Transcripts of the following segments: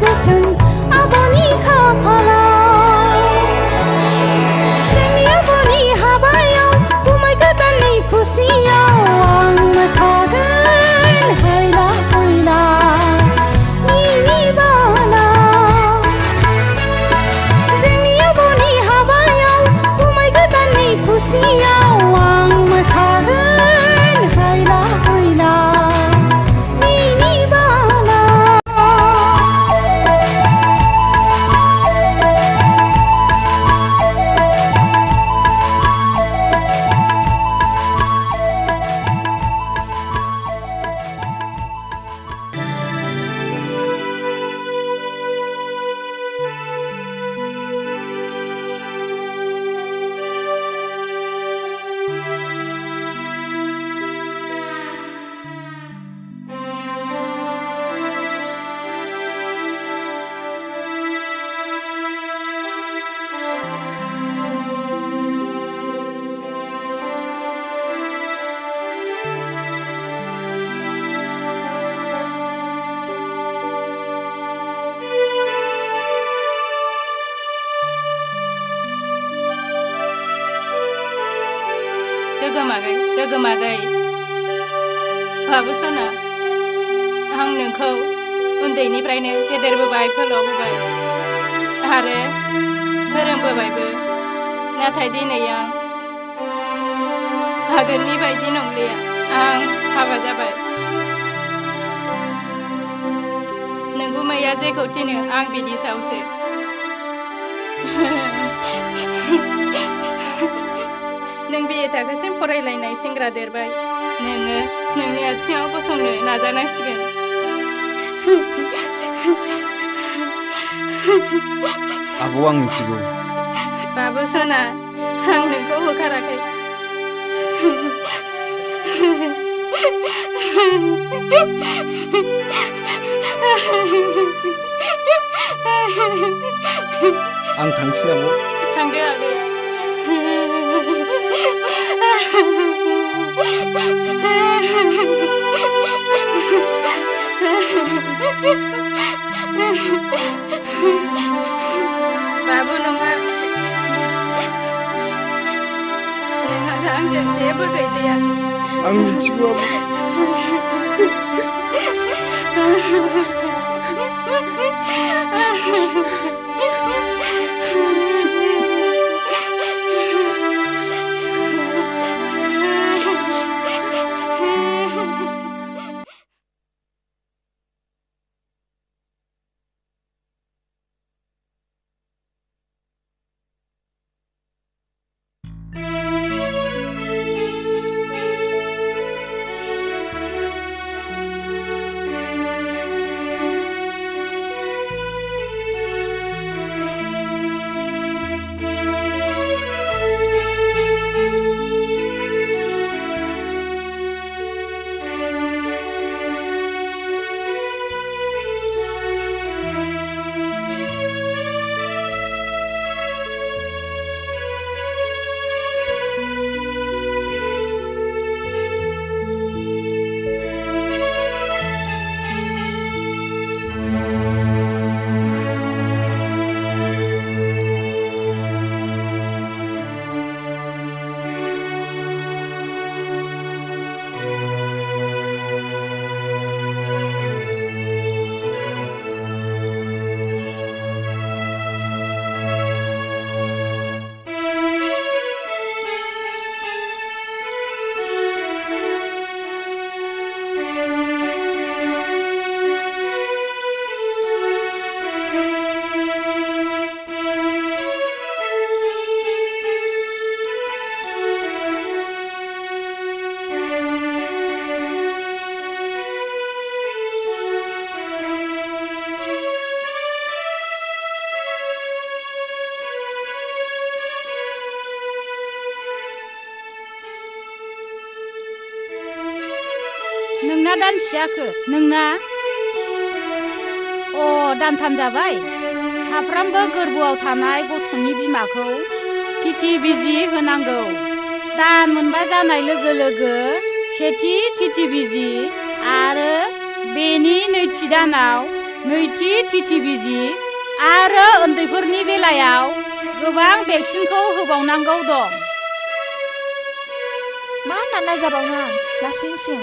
गोसोम आब'नि खाफालाव जोंनि आब'नि हाबायाव गुमै गोदाननि खुसियाव आं मोसागोन हैला हैला मिनि बाला जोंनि आब'नि हाबायाव गुमै गोदाननि खुसियाव आं मोसागोन हैला हैला मिनि बाला दोगोमागै बाबुसना आं नोंखौ उन्दैनिफ्रायनो फेदेरबोबाय फोलावबोबाय आरो फोरोंबोबायबो नाथाय दिनै आं आगोलनि बायदि नंलिया आं हाबा जाबाय नों गुमैया जेखौ थिनो आं बिदि सायावसो नों बिए थाखोसिम फरायलायनाय सेंग्रा देरबाय नोङो नोंनि आथिङाव गसंनो नाजानांसिगोन आब' आं मिथिगौ बाबु सना आं नोंखौ होखाराखै आं थांसै आब' थांदो आगै बाबु नङा नोंहा दा आंजों जेबो गैलिया आं मिथिगौ नोंना दानसेयाखो नोंना दानथाम जाबाय साफ्रोमबो गोरबोआव थानाय गथ'नि बिमाखौ टिटि बिजि होनांगौ दान मोनबा जानाय लोगो लोगो सेथि टिटि बिजि आरो बेनि नैथि दानाव नैथि टिटि बिजि आरो उन्दैफोरनि बेलायाव गोबां भेक्सिनखौ होबावनांगौ दं। मा होनना नायजाबावनो आं लासिंसिं।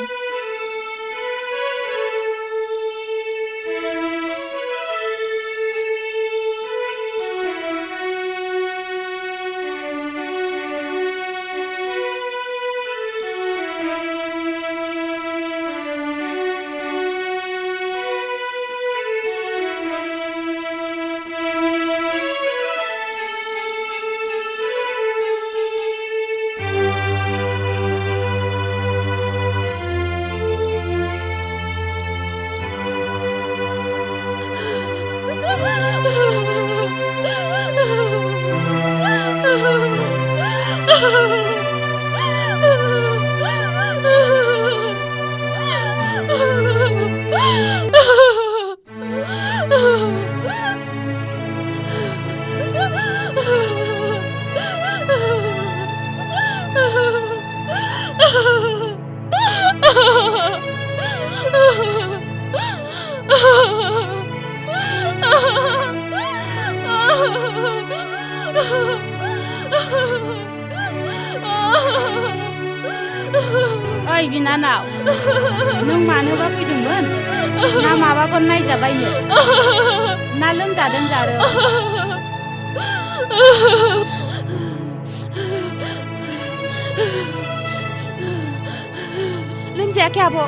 ओइ बिनानाव, नों मानोबा फैदोंमोन? ना माबाफोर नायजाबायनो? ना लोमजादों जारो? लोमजायाखै आब',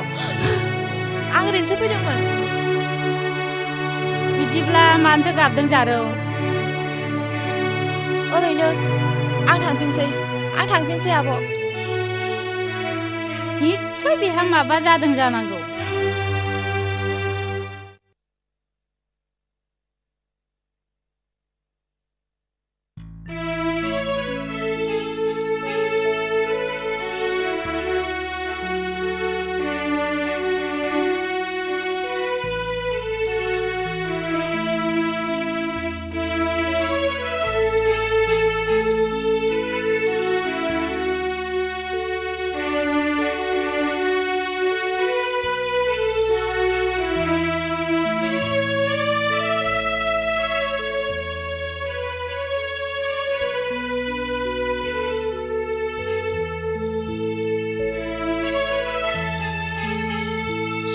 आं ओरैनोसो फैदोंमोन। बिदिब्ला मानोथो गाबदों जारो? ओरैनो आं थांफिनसै आब'। निस्सय बेहा माबा जादों जानांगौ।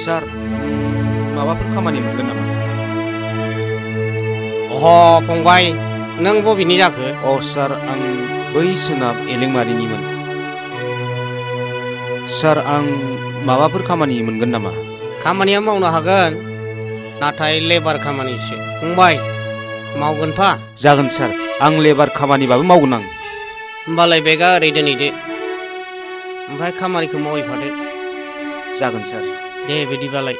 सार, माबाफोर खामानि मोनगोन नामा? फंबाय, नों बबेनि जाखो? सार, आं बै सोनाब एलेंमारिनिमोन। सार, आं माबाफोर खामानि मोनगोन नामा? खामानिया मावनो हागोन, नाथाय लेबार खामानिसो। फंबाय, मावगोनफा? जागोन सार, आं लेबार खामानिबाबो मावगोन आं। होमबालाय बेगा ओरै दोनहैदो, ओमफ्राय खामानिखौ मावहैफादो। जागोन सार। दे बिदिबालाय।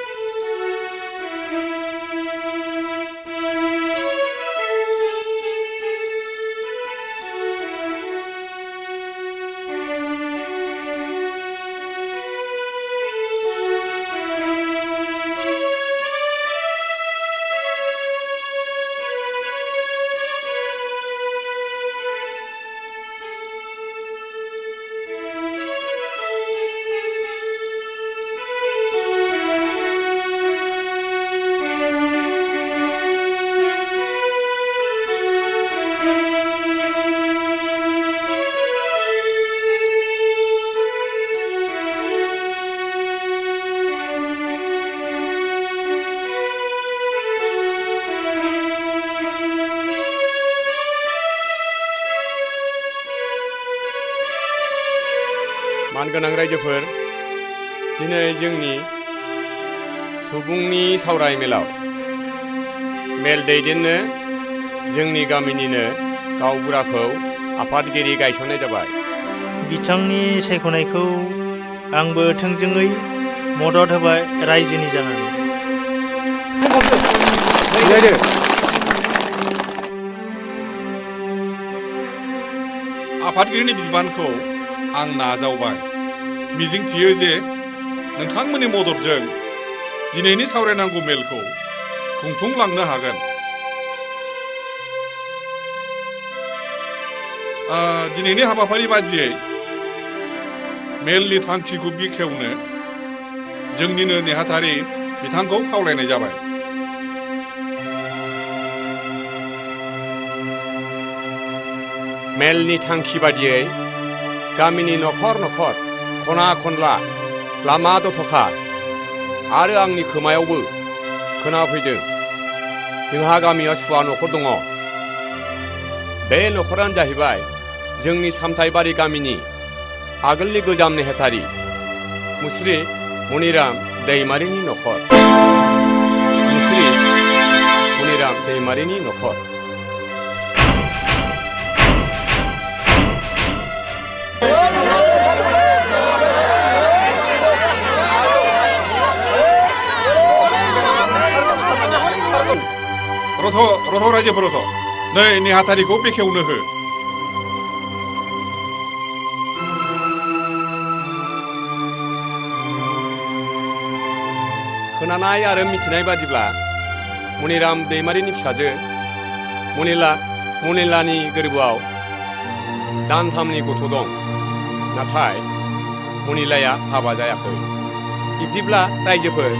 मानगोनां रायजोफोर, दिनै जोंनि सुबुंनि सावराय मेलाव मेल दैदेननो जोंनि गामिनिनो गावबुराखौ आफादगिरि गायसननाय जाबाय। बिथांनि सायख'नायखौ आंबो थोंजोङै मदद होबाय रायजोनि जानानै। आफादगिरिनि बिबानखौ आं नाजावबाय। मिजिंथियो जे नोंथांमोननि मददजों दिनैनि सावरायनांगौ मेलखौ खुंफुंलांनो हागोन। दिनैनि हाबाफारि बादियै मेलनि थांखिखौ बेखेवनो जोंनिनो नेहाथारि बिथांखौ खावलायनाय जाबाय। मेलनि थांखि बादियै गामिनि नखर नखर खना खनला लामा दथ'खा आरो आंनि खोमायावबो खोनाफैदों जोंहा गामियाव सुवा नखर दङ। बे नखरानो जाहैबाय जोंनि सामथाइबारि गामिनि आगोलनि गोजाम नेहाथारि मुस्रि मनिराम दैमारिनि नखर। मुस्रि मनिराम दैमारिनि नखर। रथ' रायजोफोर रथ' नै नेहाथारिखौ बेखेवनो हो। खोनानाय आरो मिथिनाय बादिब्ला मनिराम दैमारिनि फिसाजो मनिलानि गोरबोआव दानथामनि गथ' दं। नाथाय मनिलाया हाबा जायाखै। बिब्दिब्ला रायजोफोर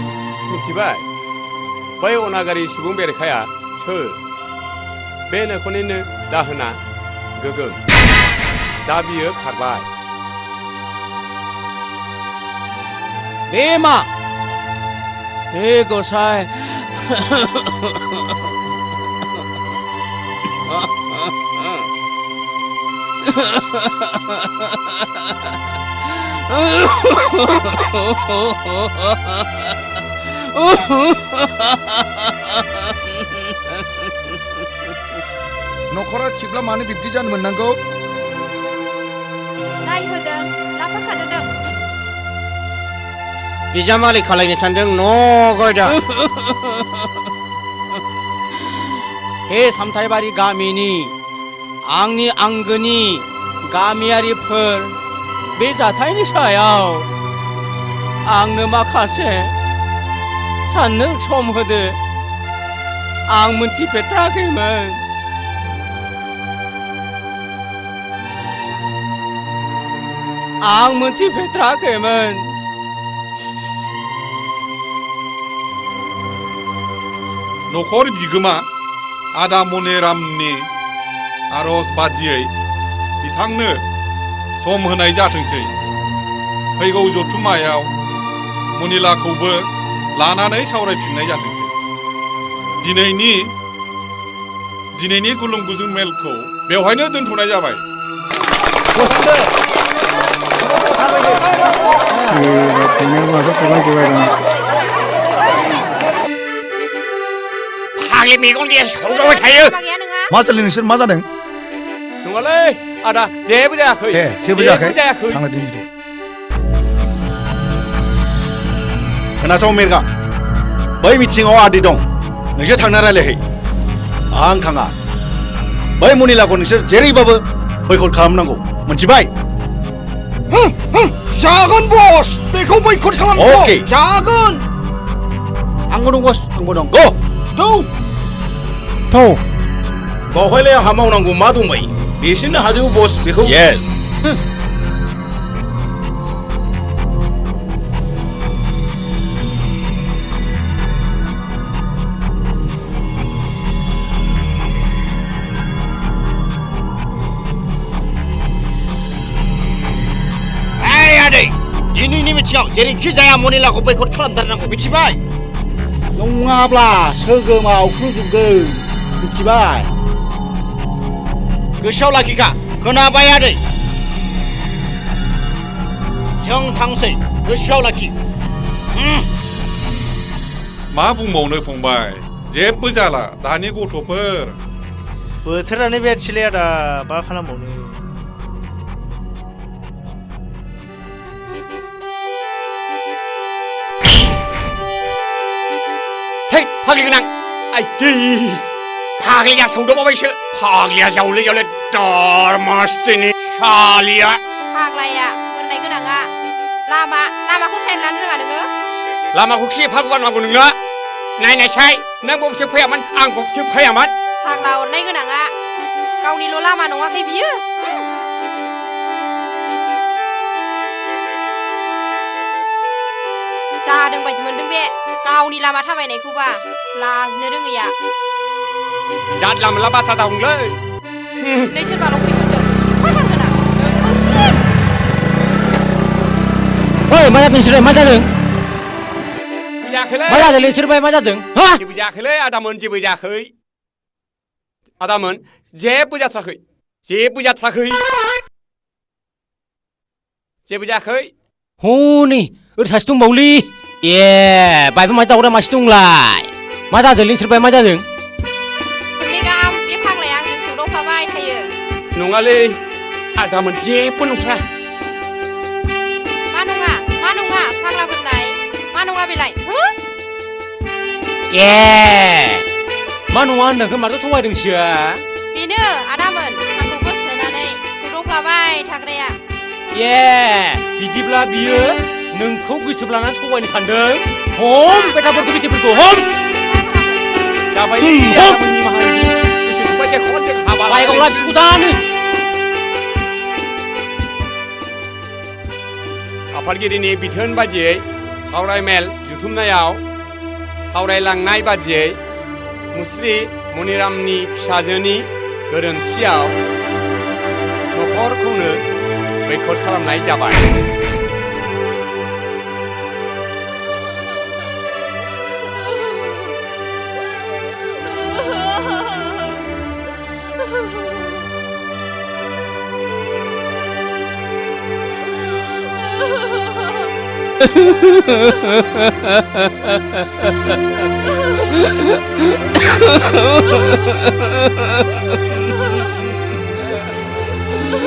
मिथिबाय बै अनागारि सुबुं बेरेखाया सोर? बे नखरनिनो दाहोना गोगोम। दा बियो खारबाय। बे मा? हे गोसाई नखरा थिगब्ला मानो बिब्दि जानो मोननांगौ? नायहोदों लाफाखादों बिजामादै खालायनो सानदों नगयदा। हे सामथाइबारि गामिनि आंनि आंगोनि गामियारिफोर, बे जाथायनि सायाव आंनो माखासे साननो सम होदो। आं मोनथिफेराखैमोन। नखर बिगोमा आदा मनिरामनि आरज बादियै बिथांनो सम होनाय जाथोंसै। फैगौ जथुम्मायाव मनिलाखौबो लानानै सावरायफिननाय जाथोंसै। दिनैनि गुलुं गुजुं मेलखौ बेवहायनो दोनथ'नाय जाबाय। फाग्लि मेगन गैया सौदावबाय थायो। मा जादों नोंसोर? मा जादों? नङालै आदा, जेबो जायाखै। जेबो जायाखै। थांना दोनदो। खोनासं मिर्गा, बै मिथिङाव आदै दं। नोंसोर थांना रायलायहै। आं थाङा। बै मनिलाखौ नोंसोर जेरैबाबो बैकट खालामनांगौ, मोनथिबाय? जागोन बस, बेखौ बैकट खालामनांगौ। अके, जागोन। आंबो दं बस, आंबो दं। गो थौ बावहायलाय आंहा मावनांगौ मा दंबाय? बिसोरनो हाजोबो बस बेखौ। येस। दिनैनि मिथिङाव जेरैखि जाया मनिलाखौ बैकट खालामथारनांगौ, मिथिबाय? नङाब्ला सोगोमाव खुजुबगोन, मिथिबाय? गोसोआव लाखिखा, खोनाबाय आदै? जों थांसै, गोसोआव लाखि। मा बुंबावनो फंबाय, जेबो जाला दानि गथ'फोर। बोथोरानो बेबायदिसैलै आदा, मा खालामबावनो। फाग्लि गोनां आइदै, फाग्लिया सौदावबायसो। फाग्लिया जावले दरमास्तिनि सालिया। फाग्लाया मोननाय गोनाङा लामाखौ साइन लानो रोङा नोङो? लामाखौ खि एफा गुवार नांगौ नोंनो? नायनायसाय, नों बबेथिं फैयामोन, आं बबेथिं फैयामोन। फाग्ला अरनाय गोनाङा गावनिल' लामा नङाखै बियो। जादों बायदि मोनदों बे गावनि लामा थाबायनायखौबा, लाजिनो रोङैया। जानला मोनला बाथ्रा दाहुंलै। दिनै सोरबाल' फैसनदों? थांगोन आं नोंखौसो ओइ मा जादों नोंसोरलाय मा जादों जाखैलै मा जादों नोंसोरलाय मा जादों हा जेबो जाखैलै आदामोन जेबो जाखै आदामोन जेबो जाथ्राखै जेबो जाथ्राखै जेबो जाखै हनै ओरै सासे दंबावोलै ए बायबो माथो दावराव मासे दंलाय मा जादों नोंसोरलाय मा जादों खननै गाहाम बे फाग्लाया आंजों सौदावफ्लाबाय थायो नङालै आदामोन जेबो नंथ्रा मा नङा फाग्लाफोरनाय मा नङा बेलाय हो ए मा नङा होनदों माथो थगायदोंसो बेनो आदामोन आंखौ गोसोथोनानै सौदावफ्लाबाय थाग्राया ए बिदिब्ला बियो नोंखौ गोसो लानानै थगायनो सानदों हम बेटाफोरखौ बिटिफोरखौ हम जाबाय आदामोननि माहारिनि गोसो थोबाय जे हाबा बायगावला बिखौ दानो आफादगिरिनि बिथोन बादियै सावरायमेल जुथुमनायाव सावरायलांनाय बादियै मुस्रि मनिरामनि फिसाजोनि गोरोन्थियाव नखरखौनो बैखद खालामनाय जाबाय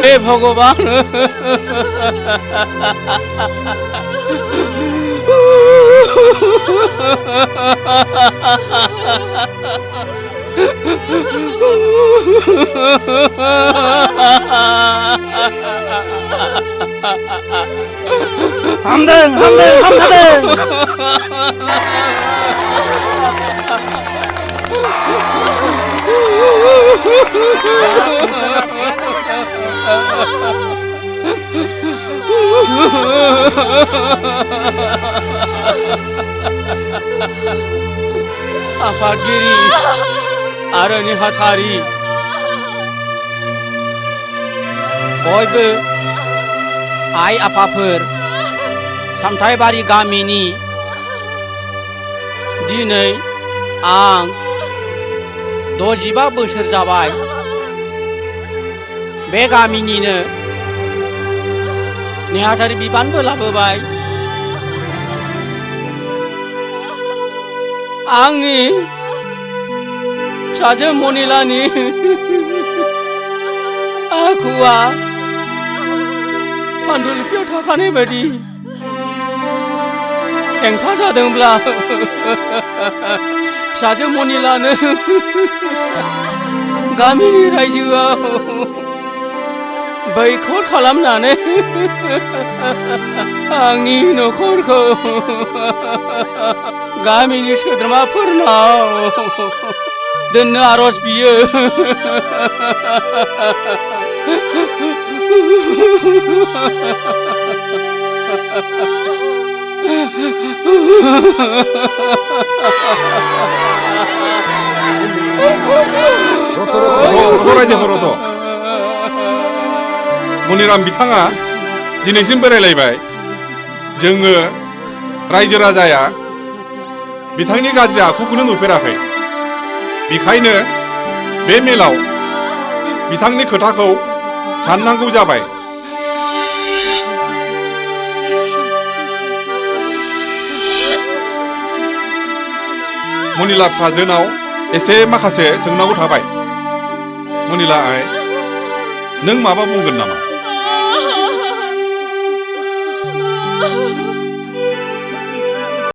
হে ভগবান হামদেন आफादगिरि आरो नेहाथारि बयबो आइ आफाफोर सामथाइबारि गामिनि दिनै आं 65 बोसोर जाबाय बे गामिनिनो नेहाथारि बिबानबो लाबोबाय आंनि फिसाजो मनिलानि आखुआ पान्डुलिपियाव थाखानाय बायदि हेंथा जादोंब्ला फिसाजो मनिलानो गामिनि रायजोआव बैखद खालामनानै आंनि नखरखौ गामिनि सोद्रोमाफोरनाव दोननो आरज बियो रायजोफोरावथ' मनिराम बिथाङा दिनैसिम बेरायलायबाय जोङो रायजो राजाया बिथांनि गाज्रि आखुखौनो नुफेराखै बेखायनो बे मेलाव बिथांनि खोथाखौ साननांगौ जाबाय मनिला फिसाजोनाव एसे माखासे सोंनांगौ थाबाय मनिला आइ नों माबा बुंगोन नामा